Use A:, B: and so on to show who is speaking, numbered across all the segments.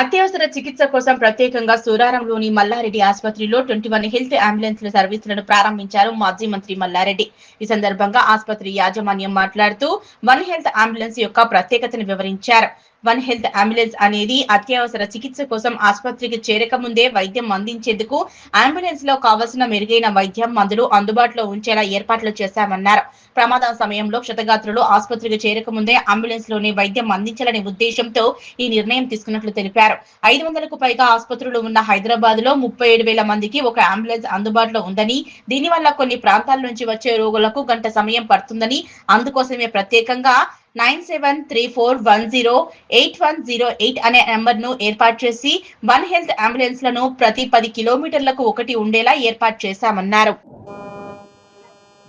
A: అత్యవసర చికిత్స కోసం ప్రత్యేకంగా సూరారంలోని మల్లారెడ్డి ఆసుపత్రిలో 21 హెల్త్ అంబులెన్స్ల సర్వీసులను ప్రారంభించారు మాజీ మంత్రి మల్లారెడ్డి. ఈ సందర్భంగా ఆసుపత్రి యాజమాన్యం మాట్లాడుతూ వన్ హెల్త్ అంబులెన్స్ యొక్క ప్రత్యేకతను వివరించారు. వన్ హెల్త్ అంబులెన్స్ అనేది అత్యవసర చికిత్స కోసం ఆసుపత్రికి చేరక ముందే వైద్యం అందించేందుకు అంబులెన్స్ లో కావలసిన మెరుగైన వైద్యం, మందులు అందుబాటులో ఉంచేలా ఏర్పాట్లు చేశామన్నారు. ప్రమాదం సమయంలో క్షతగాత్రులు ఆసుపత్రికి చేరక ముందే అంబులెన్స్ లోనే వైద్యం అందించాలనే ఉద్దేశంతో ఈ నిర్ణయం తీసుకున్నట్లు తెలిపారు. 500కు పైగా ఆసుపత్రులు ఉన్న హైదరాబాద్ లో 37,000 మందికి ఒక అంబులెన్స్ అందుబాటులో ఉందని, దీనివల్ల కొన్ని ప్రాంతాల నుంచి వచ్చే రోగులకు గంట సమయం పడుతుందని, అందుకోసమే ప్రత్యేకంగా 9734108108 అనే నంబర్ ను ఏర్పాటు చేసి వన్ హెల్త్ అంబులెన్స్ లను ప్రతి 10 కిలోమీటర్లకు ఒకటి ఉండేలా ఏర్పాటు చేశామన్నారు.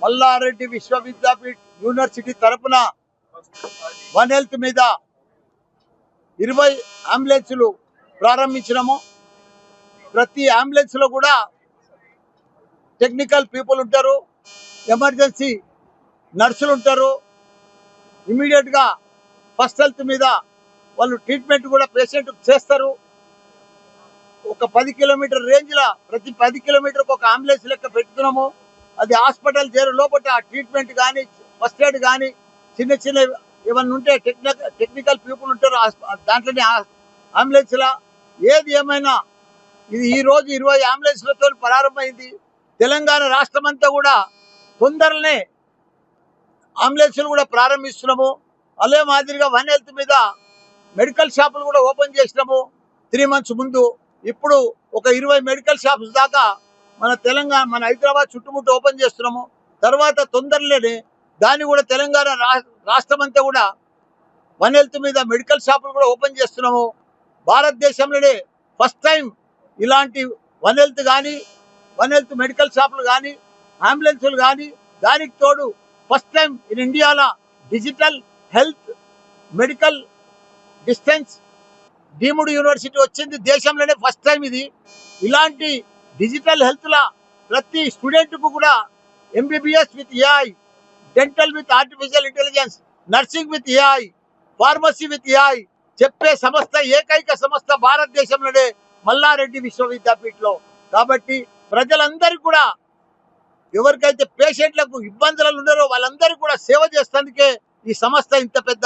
B: మల్లారెడ్డి విశ్వవిద్యాపీఠ్ యూనివర్సిటీ తరపున వన్ హెల్త్ మీద 20 అంబులెన్సులు ప్రారంభించినాము. ప్రతి అంబులెన్స్ లో కూడా టెక్నికల్ పీపుల్ ఉంటారు, ఎమర్జెన్సీ నర్సులు ఉంటారు. ఇమీడియట్ గా ఫస్ట్ హెల్త్ మీద వాళ్ళు ట్రీట్మెంట్ కూడా పేషెంట్ చేస్తారు. ఒక 10 కిలోమీటర్ రేంజ్ లా ప్రతి 10 కిలోమీటర్కి ఒక అంబులెన్స్ లెక్క పెట్టుతున్నాము. అది హాస్పిటల్ చేరు లోపల ట్రీట్మెంట్ కానీ, ఫస్ట్ ఎయిడ్ కానీ, చిన్న చిన్న ఏమన్నా ఉంటే టెక్నికల్ పీపుల్ ఉంటారు దాంట్లోనే అంబులెన్స్ లా. ఏది ఏమైనా ఇది ఈ రోజు 20 అంబులెన్స్లతో ప్రారంభమైంది. తెలంగాణ రాష్ట్రం అంతా కూడా తొందరనే అంబులెన్స్లు కూడా ప్రారంభిస్తున్నాము. అదే మాదిరిగా వన్ హెల్త్ మీద మెడికల్ షాపులు కూడా ఓపెన్ చేసినాము 3 months ముందు. ఇప్పుడు ఒక 20 మెడికల్ షాప్స్ దాకా మన తెలంగాణ, మన హైదరాబాద్ చుట్టుముట్టు ఓపెన్ చేస్తున్నాము. తర్వాత తొందరలోనే దాన్ని కూడా తెలంగాణ రాష్ట్రం అంతా కూడా వన్ హెల్త్ మీద మెడికల్ షాపులు కూడా ఓపెన్ చేస్తున్నాము. భారతదేశంలోనే ఫస్ట్ టైం ఇలాంటి వన్ హెల్త్ కానీ, వన్ హెల్త్ మెడికల్ షాపులు కానీ, అంబులెన్సులు కానీ, దానికి తోడు ఫస్ట్ టైం ఇన్ ఇండియాలో digital health medical distance deemed university వచ్చింది. దేశంలోనే ఫస్ట్ టైం ఇది. ఇలాంటి డిజిటల్ హెల్త్ లా ప్రతి స్టూడెంట్ కు కూడా MBBS with AI, dental with artificial intelligence, nursing with AI, pharmacy with AI చెప్పే సంస్థ ఏకైక సంస్థ భారతదేశంలోనే మల్లారెడ్డి విశ్వవిద్యాపీఠలో. కాబట్టి ప్రజలందరికీ కూడా ఎవరికైతే పేషెంట్లకు ఇబ్బందులు ఉన్నారో వాళ్ళందరికీ కూడా సేవ చేసేందుకే ఈ సంస్థ ఇంత పెద్ద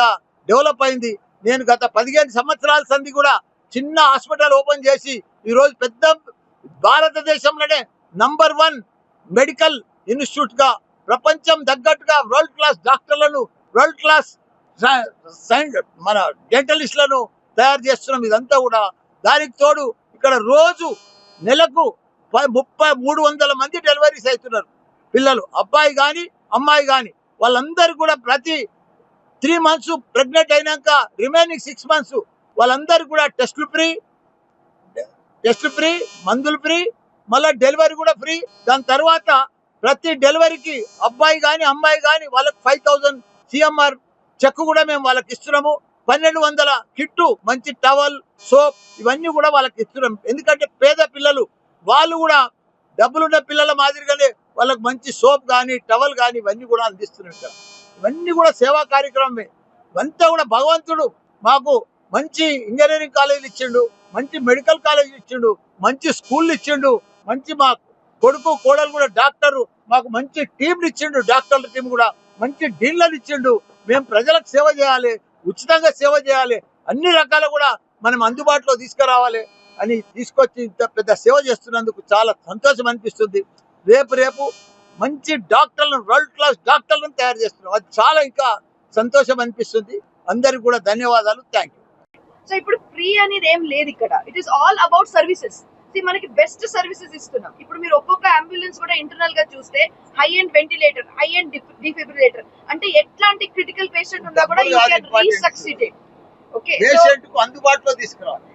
B: డెవలప్ అయింది. నేను గత 15 సంవత్సరాల సంది కూడా చిన్న హాస్పిటల్ ఓపెన్ చేసి ఈరోజు పెద్ద భారతదేశంలోనే నంబర్ 1 మెడికల్ ఇన్స్టిట్యూట్ గా ప్రపంచం తగ్గట్టుగా వరల్డ్ క్లాస్ డాక్టర్లను, వరల్డ్ క్లాస్ మన డెంటలిస్టులను తయారు చేస్తున్నాం. ఇదంతా కూడా దానికి తోడు ఇక్కడ రోజు నెలకు 300 మంది డెలివరీస్ అవుతున్నారు పిల్లలు, అబ్బాయి కానీ అమ్మాయి కానీ. వాళ్ళందరూ కూడా ప్రతి 3 months ప్రెగ్నెంట్ అయినాక రిమైనింగ్ 6 months వాళ్ళందరూ కూడా టెస్టులు ఫ్రీ, మందులు ఫ్రీ, మళ్ళీ డెలివరీ కూడా ఫ్రీ. దాని తర్వాత ప్రతి డెలివరీకి అబ్బాయి కానీ అమ్మాయి కానీ వాళ్ళకి 5,000 CMR చెక్ కూడా మేము వాళ్ళకి ఇస్తున్నాము. 1,200 కిట్టు, మంచి టవల్, సోప్ ఇవన్నీ కూడా వాళ్ళకి ఇస్తున్నాం. ఎందుకంటే పేద పిల్లలు వాళ్ళు కూడా డబ్బులున్న పిల్లల మాదిరిగానే వాళ్ళకి మంచి సోప్ కానీ, టవల్ కానీ ఇవన్నీ కూడా అందిస్తున్నారు. ఇవన్నీ కూడా సేవా కార్యక్రమమే. ఇవంతా కూడా భగవంతుడు మాకు మంచి ఇంజనీరింగ్ కాలేజీలు ఇచ్చిండు, మంచి మెడికల్ కాలేజీలు ఇచ్చిండు, మంచి స్కూళ్ళు ఇచ్చిండు, మంచి మా కొడుకు కోడలు కూడా డాక్టరు, మాకు మంచి టీంలు ఇచ్చిండు, డాక్టర్ల టీం కూడా మంచి డీలర్లు ఇచ్చిండు. మేము ప్రజలకు సేవ చేయాలి, ఉచితంగా సేవ చేయాలి, అన్ని రకాల కూడా మనం అందుబాటులో తీసుకురావాలి అని తీసుకొచ్చి ఇంత పెద్ద సేవ చేస్తున్నందుకు చాలా సంతోషం అనిపిస్తుంది. రేపు మంచి డాక్టర్లను, వరల్డ్ క్లాస్ డాక్టర్లను తయారు చేస్తున్నాం. అది చాలా ఇంకా సంతోషం అనిపిస్తుంది. అందరికి కూడా ధన్యవాదాలు. Thank you.
C: సో ఇప్పుడు ఫ్రీ అనేది ఏం లేదు ఇక్కడ. It is all about services. మనకి బెస్ట్ సర్వీసెస్ ఇస్తున్నాం. ఇప్పుడు మీరు ఒక్కొక్క అంబులెన్స్ కూడా ఇంటర్నల్ గా చూస్తే high end ventilator, high end defibrillator, అంటే ఎట్లాంటి క్రిటికల్ పేషెంట్ ఉన్నా కూడా యూ కెన్ రీసక్సిడ్. ఓకే,
B: పేషెంట్ కు అందుబాటులో తీసుకురావాలి.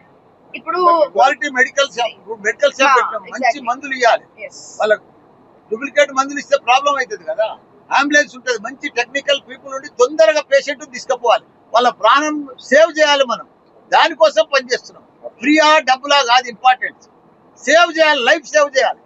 C: ఇప్పుడు
B: క్వాలిటీ మెడికల్ షాప్ మంచి మందులు ఇవ్వాలి. వాళ్ళకు డూప్లికేట్ మందులు ఇస్తే ప్రాబ్లం అవుతుంది కదా. అంబులెన్స్ ఉంటుంది, మంచి టెక్నికల్ పీపుల్ ఉండి తొందరగా పేషెంట్ తీసుకుపోవాలి, వాళ్ళ ప్రాణం సేవ్ చేయాలి. మనం దానికోసం పనిచేస్తున్నాం. ఫ్రీయా డబ్బులా కాదు, ఇంపార్టెంట్ సేవ్ చేయాలి, లైఫ్ సేవ్ చేయాలి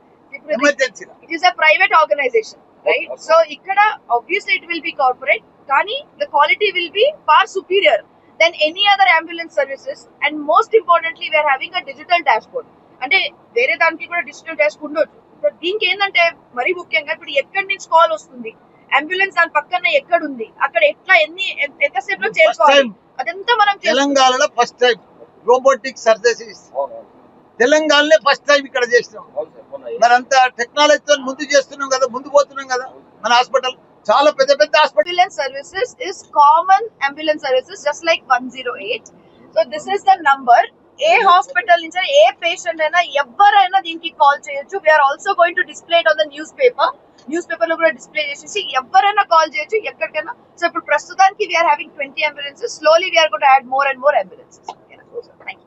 B: ఎమర్జెన్సీలో.
C: It is a private organisation, right? So ఇక్కడ obviously it will be corporate, కానీ the quality will be far superior. Then any other ambulance services. And most importantly we're having a digital dashboard. అంటే వేరే దానికి కూడా digital dashboard ఉండొచ్చు. So దీనికి ఏంటంటే మరీ ముఖ్యంగా ఇప్పుడు ఎక్కడి నుంచి కాల్ వస్తుంది, అంబులెన్స్ దాని పక్కన ఎక్కడ ఉంది, అక్కడ ఎట్లా ఎంతసేపులో చేరుకోవాలి, అదంతా మనం
B: తెలంగాణలో ఫస్ట్ టైం రోబోటిక్ సర్జరీస్ తెలంగాణలో ఫస్ట్ టైం ఇక్కడ చేసినాం. మరి అంత టెక్నాలజీతో ముందు చేస్తున్నాం కదా, ముందు పోతున్నాం కదా. మన హాస్పిటల్ చాలా పెద్ద పెద్ద hospital.
C: ambulance services is common ambulance services just like 108. So this is the number. ఏ హాస్పిటల్ నుంచి ఏ పేషెంట్ అయినా ఎవరైనా దీనికి కాల్ చేయొచ్చు. We are also going to display it on the newspaper లో కూడా డిస్ప్లే చేసేసి ఎవరైనా కాల్ చేయొచ్చు ఎక్కడికైనా. సో ఇప్పుడు ప్రస్తుతానికి we are having 20 ambulances. Slowly we are going to add more and more ambulances. Thank you.